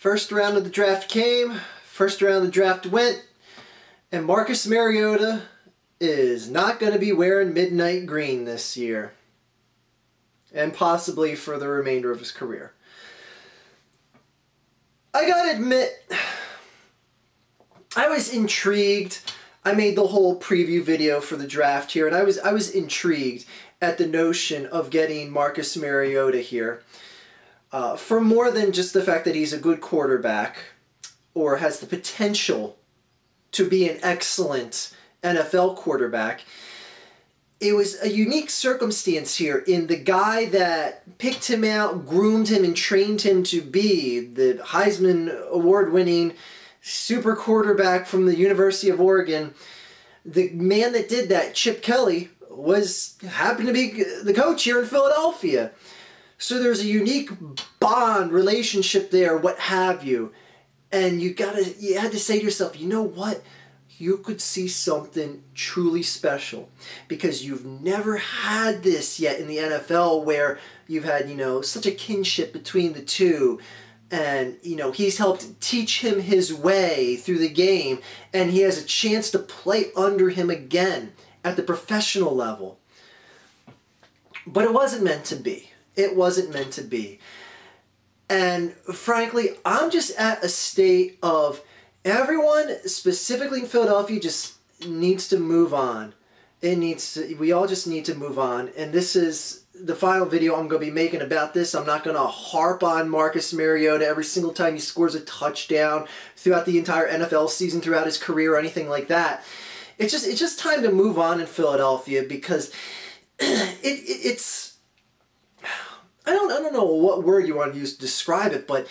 First round of the draft came, first round of the draft went, and Marcus Mariota is not going to be wearing midnight green this year. And possibly for the remainder of his career. I gotta admit, I was intrigued. I made the whole preview video for the draft here, and I was intrigued at the notion of getting Marcus Mariota here. For more than just the fact that he's a good quarterback, or has the potential to be an excellent NFL quarterback. It was a unique circumstance here in the guy that picked him out, groomed him, and trained him to be the Heisman Award-winning super quarterback from the University of Oregon. The man that did that, Chip Kelly, happened to be the coach here in Philadelphia. So there's a unique bond, relationship there, what have you. And you had to say to yourself, you know what? You could see something truly special because you've never had this yet in the NFL where you've had, such a kinship between the two. And, he's helped teach him his way through the game, and he has a chance to play under him again at the professional level. But it wasn't meant to be. It wasn't meant to be. And frankly, I'm just at a state of everyone, specifically in Philadelphia, just needs to move on. We all just need to move on. And this is the final video I'm going to be making about this. I'm not going to harp on Marcus Mariota every single time he scores a touchdown throughout the entire NFL season, throughout his career, or anything like that. It's just time to move on in Philadelphia because it's I don't know what word you want to use to describe it, but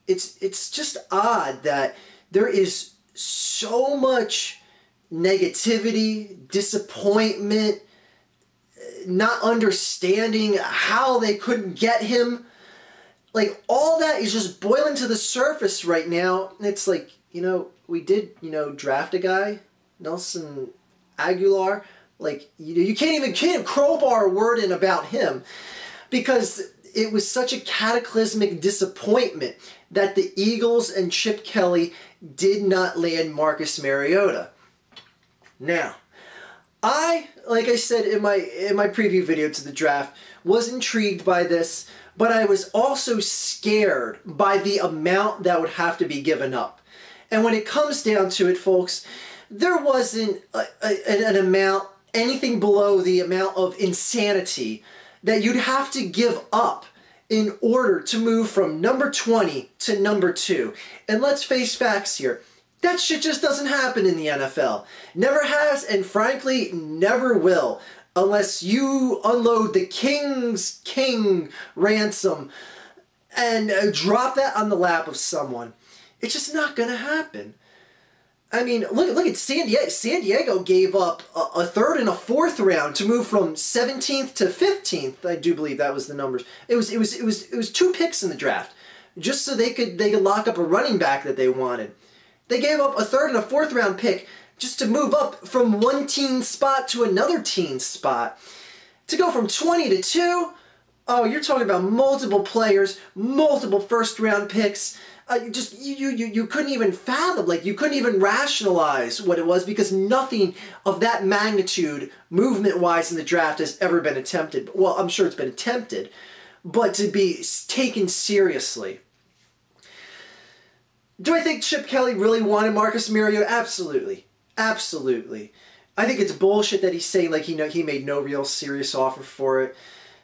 it's just odd that there is so much negativity, disappointment, not understanding how they couldn't get him. Like, all that is just boiling to the surface right now. And it's like, we did, draft a guy, Nelson Aguilar. Like, you can't crowbar a word in about him because it was such a cataclysmic disappointment that the Eagles and Chip Kelly did not land Marcus Mariota. Now, like I said in my preview video to the draft, was intrigued by this, but I was also scared by the amount that would have to be given up. And when it comes down to it, folks, there wasn't an amount, anything below the amount of insanity that you'd have to give up in order to move from number 20 to number 2. And let's face facts here. That shit just doesn't happen in the NFL. Never has, and frankly, never will. Unless you unload the king's king ransom and drop that on the lap of someone. It's just not going to happen. I mean, look at San Diego. San Diego gave up a third and a fourth round to move from 17th to 15th. I do believe that was the numbers. It was 2 picks in the draft, just so they could lock up a running back that they wanted. They gave up a third and a fourth round pick just to move up from one team spot to another team spot. To go from 20 to 2, oh, you're talking about multiple players, multiple first round picks. You couldn't even fathom, like you couldn't even rationalize what it was because nothing of that magnitude, movement-wise in the draft has ever been attempted. Well, I'm sure it's been attempted, but to be taken seriously. Do I think Chip Kelly really wanted Marcus Mariota? Absolutely. Absolutely. I think it's bullshit that he's saying like he made no real serious offer for it.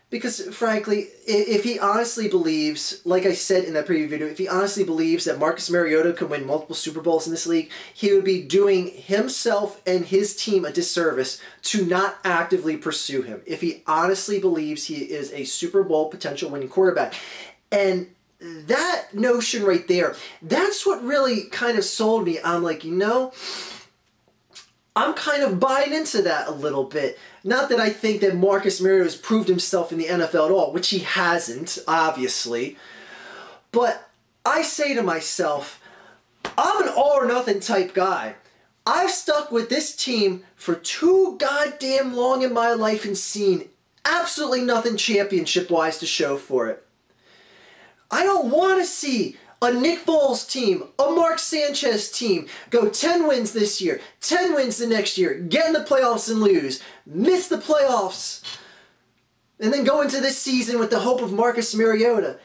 Because, frankly, if he honestly believes, like I said in that previous video, if he honestly believes that Marcus Mariota could win multiple Super Bowls in this league, he would be doing himself and his team a disservice to not actively pursue him. If he honestly believes he is a Super Bowl potential winning quarterback. And that notion right there, that's what really kind of sold me. I'm like, I'm kind of buying into that a little bit. Not that I think that Marcus Mariota has proved himself in the NFL at all, which he hasn't, obviously. But I say to myself, I'm an all-or-nothing type guy. I've stuck with this team for too goddamn long in my life and seen absolutely nothing championship-wise to show for it. I don't want to see a Nick Foles team, a Mark Sanchez team go 10 wins this year, 10 wins the next year, get in the playoffs and lose, miss the playoffs, and then go into this season with the hope of Marcus Mariota.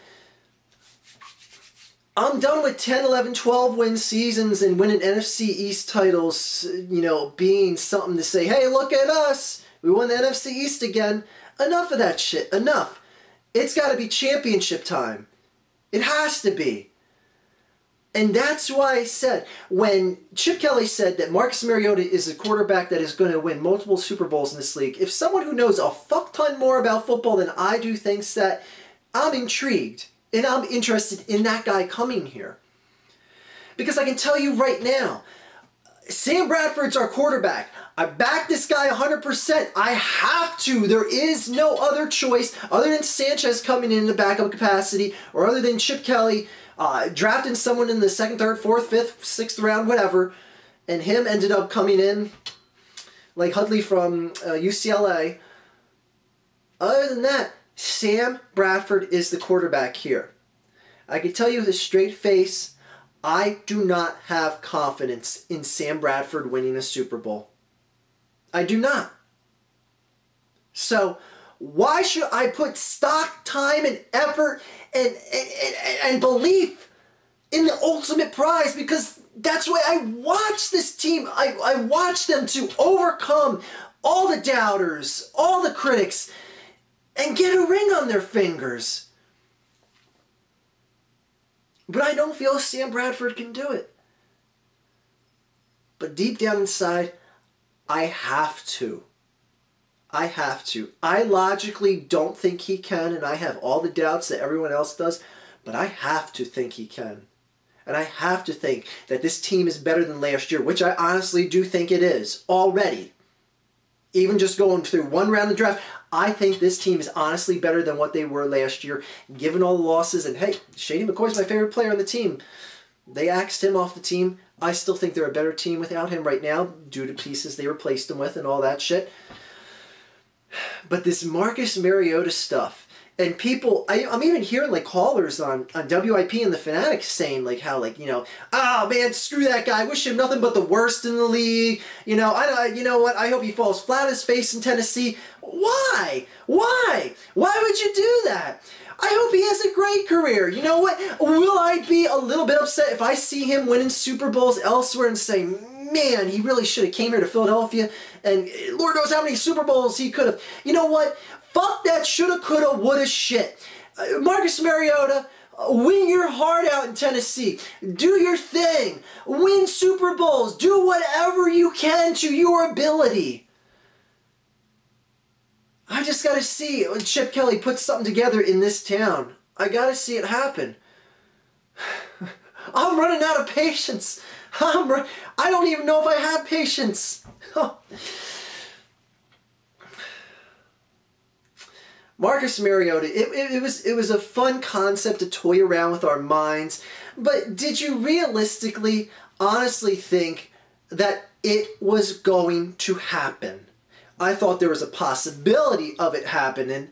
I'm done with 10, 11, 12 win seasons and winning NFC East titles, you know, being something to say, hey, look at us, we won the NFC East again. Enough of that shit, enough. It's got to be championship time. It has to be. And that's why I said, when Chip Kelly said that Marcus Mariota is a quarterback that is going to win multiple Super Bowls in this league, if someone who knows a fuck ton more about football than I do thinks that, I'm intrigued. And I'm interested in that guy coming here. Because I can tell you right now, Sam Bradford's our quarterback. I back this guy 100%. I have to. There is no other choice other than Sanchez coming in the backup capacity, or other than Chip Kelly drafting someone in the 2nd, 3rd, 4th, 5th, 6th round, whatever, and him ended up coming in like Hudley from UCLA. Other than that, Sam Bradford is the quarterback here. I can tell you with a straight face, I do not have confidence in Sam Bradford winning a Super Bowl. I do not. So, why should I put stock, time, and effort and belief in the ultimate prize? Because that's why I watch this team. I watch them to overcome all the doubters, all the critics, and get a ring on their fingers. But I don't feel Sam Bradford can do it. But deep down inside, I have to. I have to. I logically don't think he can, and I have all the doubts that everyone else does, but I have to think he can. And I have to think that this team is better than last year, which I honestly do think it is already. Even just going through one round of the draft, I think this team is honestly better than what they were last year, given all the losses. And hey, Shady McCoy's my favorite player on the team. They axed him off the team. I still think they're a better team without him right now, due to pieces they replaced him with and all that shit. But this Marcus Mariota stuff, and people, I'm even hearing like callers on WIP and the Fanatics saying like how, like, you know, oh man, screw that guy, wish him nothing but the worst in the league. You know, you know what, I hope he falls flat on his face in Tennessee. Why? Why? Why would you do that? I hope he has a great career. You know what? Will I be a little bit upset if I see him winning Super Bowls elsewhere and say, man, he really should have came here to Philadelphia, and Lord knows how many Super Bowls he could have. You know what? Fuck that shoulda, coulda, woulda shit. Marcus Mariota, win your heart out in Tennessee. Do your thing. Win Super Bowls. Do whatever you can to your ability. I just got to see when Chip Kelly puts something together in this town. I got to see it happen. I'm running out of patience. I don't even know if I have patience. Marcus Mariota, it was a fun concept to toy around with our minds, but did you realistically, honestly think that it was going to happen? I thought there was a possibility of it happening,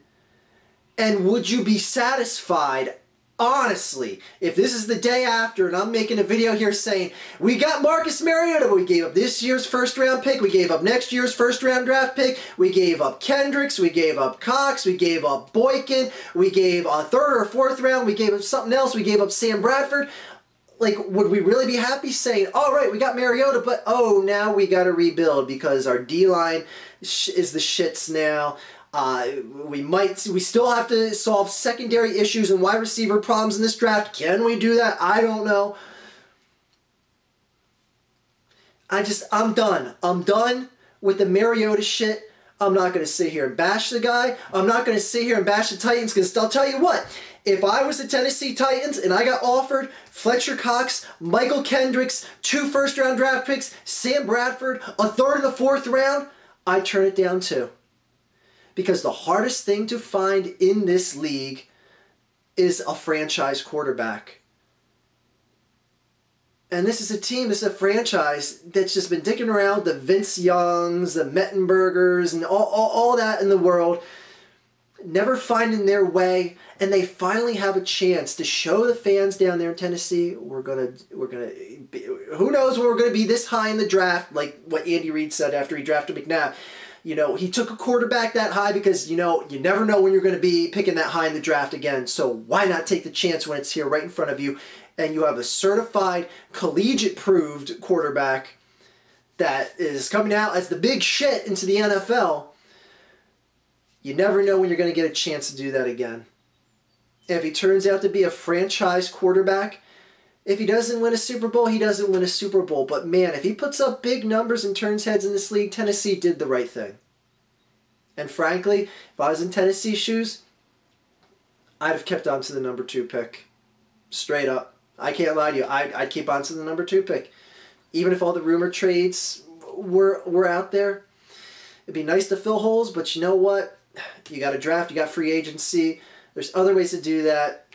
and would you be satisfied, honestly, if this is the day after and I'm making a video here saying, we got Marcus Mariota, but we gave up this year's first-round pick, we gave up next year's first-round draft pick, we gave up Kendricks, we gave up Cox, we gave up Boykin, we gave a 3rd or 4th round, we gave up something else, we gave up Sam Bradford. Like, would we really be happy saying, all right, we got Mariota, but oh, now we got to rebuild because our D-line is the shits now. We still have to solve secondary issues and wide receiver problems in this draft. Can we do that? I don't know. I'm done. I'm done with the Mariota shit. I'm not going to sit here and bash the guy. I'm not going to sit here and bash the Titans, because I'll tell you what, if I was the Tennessee Titans and I got offered Fletcher Cox, Michael Kendricks, 2 first-round draft picks, Sam Bradford, a 3rd and a 4th round, I'd turn it down too. Because the hardest thing to find in this league is a franchise quarterback. And this is a team, this is a franchise that's just been dicking around the Vince Youngs, the Mettenbergers, and all that in the world never finding their way, and they finally have a chance to show the fans down there in Tennessee, we're gonna be, who knows when we're gonna be this high in the draft, like what Andy Reid said after he drafted McNabb. You know, he took a quarterback that high because, you know, you never know when you're going to be picking that high in the draft again. So why not take the chance when it's here right in front of you, and you have a certified, collegiate-proved quarterback that is coming out as the big shit into the NFL. You never know when you're going to get a chance to do that again. And if he turns out to be a franchise quarterback, if he doesn't win a Super Bowl, he doesn't win a Super Bowl. But man, if he puts up big numbers and turns heads in this league, Tennessee did the right thing. And frankly, if I was in Tennessee's shoes, I'd have kept on to the number 2 pick. Straight up. I can't lie to you. I'd keep on to the number 2 pick. Even if all the rumor trades were out there, it'd be nice to fill holes, but you know what? You got a draft, you got free agency. There's other ways to do that.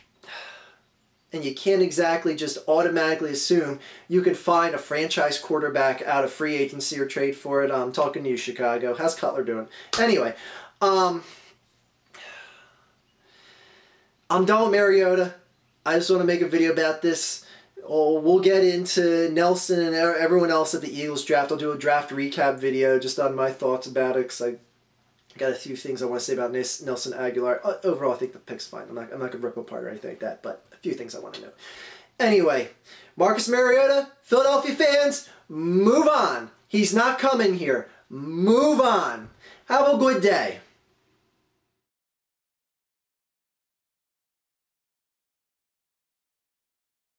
And you can't exactly just automatically assume you can find a franchise quarterback out of free agency or trade for it. I'm talking to you, Chicago. How's Cutler doing? Anyway, I'm done with Mariota. I just want to make a video about this. Oh, we'll get into Nelson and everyone else at the Eagles draft. I'll do a draft recap video just on my thoughts about it, because I got a few things I want to say about Nelson Aguilar. Overall, I think the pick's fine. I'm not going to rip apart or anything like that, but a few things I want to know. Anyway, Marcus Mariota, Philadelphia fans, move on. He's not coming here. Move on. Have a good day.